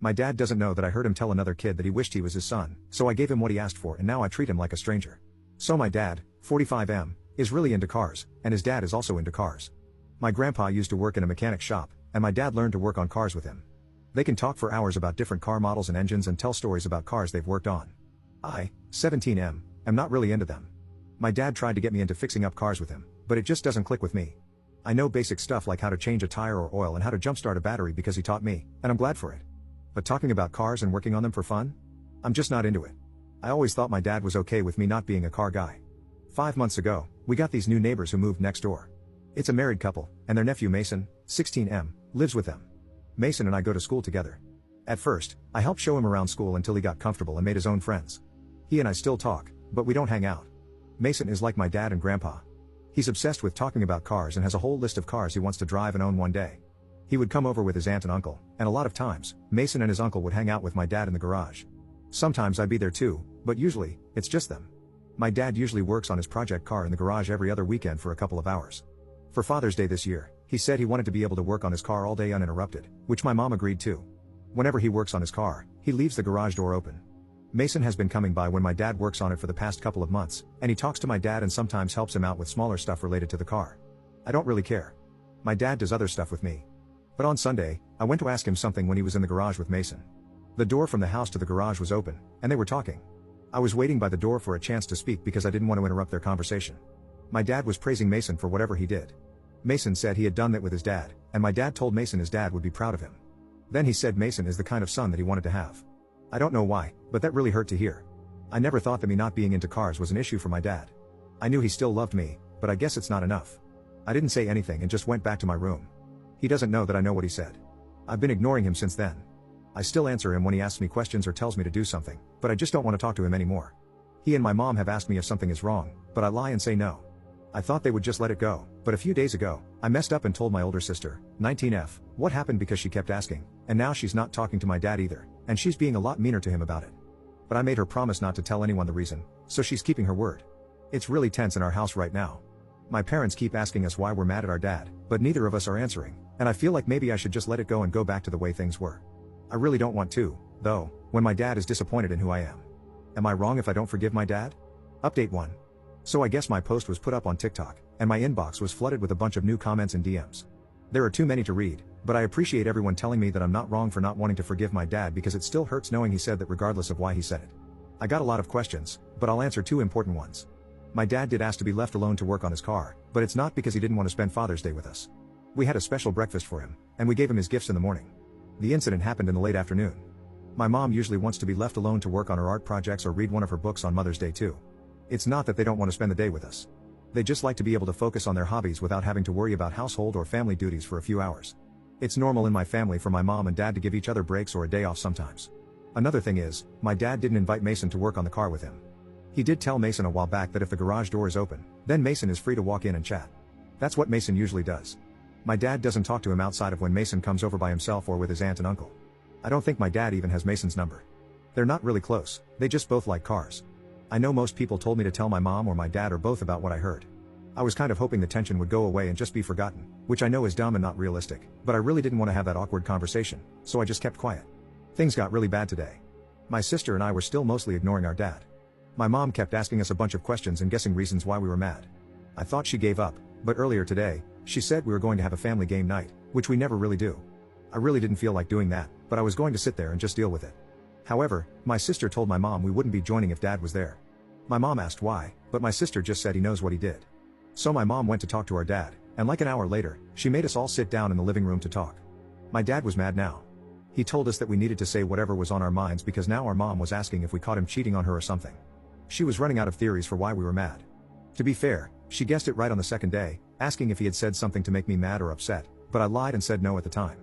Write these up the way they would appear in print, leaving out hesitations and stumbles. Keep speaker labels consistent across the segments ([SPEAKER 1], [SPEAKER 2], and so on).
[SPEAKER 1] My dad doesn't know that I heard him tell another kid that he wished he was his son, so I gave him what he asked for and now I treat him like a stranger. So my dad, 45M, is really into cars, and his dad is also into cars. My grandpa used to work in a mechanic shop, and my dad learned to work on cars with him. They can talk for hours about different car models and engines and tell stories about cars they've worked on. I, 17M, am not really into them. My dad tried to get me into fixing up cars with him, but it just doesn't click with me. I know basic stuff like how to change a tire or oil and how to jumpstart a battery because he taught me, and I'm glad for it. But talking about cars and working on them for fun? I'm just not into it. I always thought my dad was okay with me not being a car guy. 5 months ago, we got these new neighbors who moved next door. It's a married couple, and their nephew Mason, 16M, lives with them. Mason and I go to school together. At first, I helped show him around school until he got comfortable and made his own friends. He and I still talk, but we don't hang out. Mason is like my dad and grandpa. He's obsessed with talking about cars and has a whole list of cars he wants to drive and own one day. He would come over with his aunt and uncle, and a lot of times, Mason and his uncle would hang out with my dad in the garage. Sometimes I'd be there too, but usually, it's just them. My dad usually works on his project car in the garage every other weekend for a couple of hours. For Father's Day this year, he said he wanted to be able to work on his car all day uninterrupted, which my mom agreed to. Whenever he works on his car, he leaves the garage door open. Mason has been coming by when my dad works on it for the past couple of months, and he talks to my dad and sometimes helps him out with smaller stuff related to the car. I don't really care. My dad does other stuff with me. But on Sunday, I went to ask him something when he was in the garage with Mason. The door from the house to the garage was open, and they were talking. I was waiting by the door for a chance to speak because I didn't want to interrupt their conversation. My dad was praising Mason for whatever he did. Mason said he had done that with his dad, and my dad told Mason his dad would be proud of him. Then he said Mason is the kind of son that he wanted to have. I don't know why, but that really hurt to hear. I never thought that me not being into cars was an issue for my dad. I knew he still loved me, but I guess it's not enough. I didn't say anything and just went back to my room. He doesn't know that I know what he said. I've been ignoring him since then. I still answer him when he asks me questions or tells me to do something, but I just don't want to talk to him anymore. He and my mom have asked me if something is wrong, but I lie and say no. I thought they would just let it go, but a few days ago, I messed up and told my older sister, 19F, what happened because she kept asking, and now she's not talking to my dad either, and she's being a lot meaner to him about it. But I made her promise not to tell anyone the reason, so she's keeping her word. It's really tense in our house right now. My parents keep asking us why we're mad at our dad, but neither of us are answering, and I feel like maybe I should just let it go and go back to the way things were. I really don't want to, though, when my dad is disappointed in who I am. Am I wrong if I don't forgive my dad? Update 1. So I guess my post was put up on TikTok, and my inbox was flooded with a bunch of new comments and DMs. There are too many to read, but I appreciate everyone telling me that I'm not wrong for not wanting to forgive my dad because it still hurts knowing he said that regardless of why he said it. I got a lot of questions, but I'll answer 2 important ones. My dad did ask to be left alone to work on his car, but it's not because he didn't want to spend Father's Day with us. We had a special breakfast for him, and we gave him his gifts in the morning. The incident happened in the late afternoon. My mom usually wants to be left alone to work on her art projects or read one of her books on Mother's Day too. It's not that they don't want to spend the day with us. They just like to be able to focus on their hobbies without having to worry about household or family duties for a few hours. It's normal in my family for my mom and dad to give each other breaks or a day off sometimes. Another thing is, my dad didn't invite Mason to work on the car with him. He did tell Mason a while back that if the garage door is open, then Mason is free to walk in and chat. That's what Mason usually does. My dad doesn't talk to him outside of when Mason comes over by himself or with his aunt and uncle. I don't think my dad even has Mason's number. They're not really close, they just both like cars. I know most people told me to tell my mom or my dad or both about what I heard. I was kind of hoping the tension would go away and just be forgotten, which I know is dumb and not realistic, but I really didn't want to have that awkward conversation, so I just kept quiet. Things got really bad today. My sister and I were still mostly ignoring our dad. My mom kept asking us a bunch of questions and guessing reasons why we were mad. I thought she gave up, but earlier today, she said we were going to have a family game night, which we never really do. I really didn't feel like doing that, but I was going to sit there and just deal with it. However, my sister told my mom we wouldn't be joining if dad was there. My mom asked why, but my sister just said he knows what he did. So my mom went to talk to our dad, and like an hour later, she made us all sit down in the living room to talk. My dad was mad now. He told us that we needed to say whatever was on our minds because now our mom was asking if we caught him cheating on her or something. She was running out of theories for why we were mad. To be fair, she guessed it right on the second day, asking if he had said something to make me mad or upset, but I lied and said no at the time.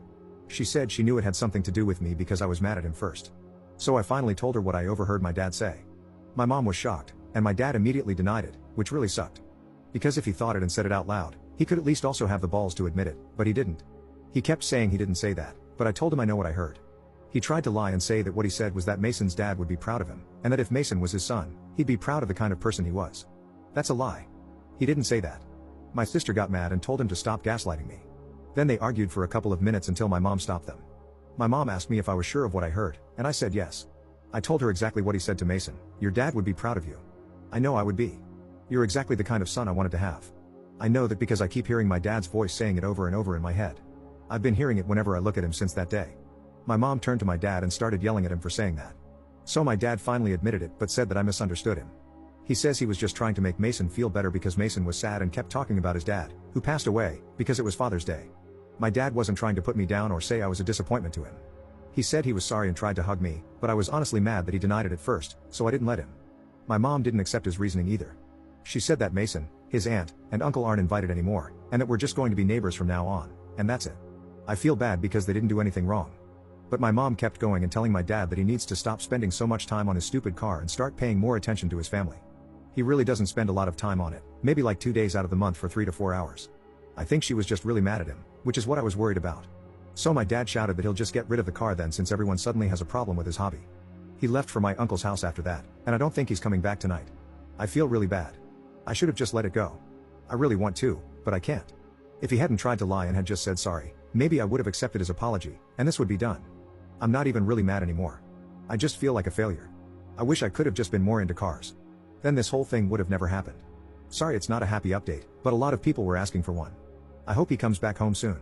[SPEAKER 1] She said she knew it had something to do with me because I was mad at him first. So I finally told her what I overheard my dad say. My mom was shocked, and my dad immediately denied it, which really sucked. Because if he thought it and said it out loud, he could at least also have the balls to admit it, but he didn't. He kept saying he didn't say that, but I told him I know what I heard. He tried to lie and say that what he said was that Mason's dad would be proud of him, and that if Mason was his son, he'd be proud of the kind of person he was. That's a lie. He didn't say that. My sister got mad and told him to stop gaslighting me. Then they argued for a couple of minutes until my mom stopped them. My mom asked me if I was sure of what I heard, and I said yes. I told her exactly what he said to Mason. Your dad would be proud of you. I know I would be. You're exactly the kind of son I wanted to have. I know that because I keep hearing my dad's voice saying it over and over in my head. I've been hearing it whenever I look at him since that day. My mom turned to my dad and started yelling at him for saying that. So my dad finally admitted it but said that I misunderstood him. He says he was just trying to make Mason feel better because Mason was sad and kept talking about his dad, who passed away, because it was Father's Day. My dad wasn't trying to put me down or say I was a disappointment to him. He said he was sorry and tried to hug me, but I was honestly mad that he denied it at first, so I didn't let him. My mom didn't accept his reasoning either. She said that Mason, his aunt, and uncle aren't invited anymore, and that we're just going to be neighbors from now on, and that's it. I feel bad because they didn't do anything wrong. But my mom kept going and telling my dad that he needs to stop spending so much time on his stupid car and start paying more attention to his family. He really doesn't spend a lot of time on it, maybe like 2 days out of the month for 3 to 4 hours. I think she was just really mad at him, which is what I was worried about. So my dad shouted that he'll just get rid of the car then since everyone suddenly has a problem with his hobby. He left for my uncle's house after that, and I don't think he's coming back tonight. I feel really bad. I should have just let it go. I really want to, but I can't. If he hadn't tried to lie and had just said sorry, maybe I would have accepted his apology, and this would be done. I'm not even really mad anymore. I just feel like a failure. I wish I could have just been more into cars. Then this whole thing would have never happened. Sorry it's not a happy update, but a lot of people were asking for one. I hope he comes back home soon.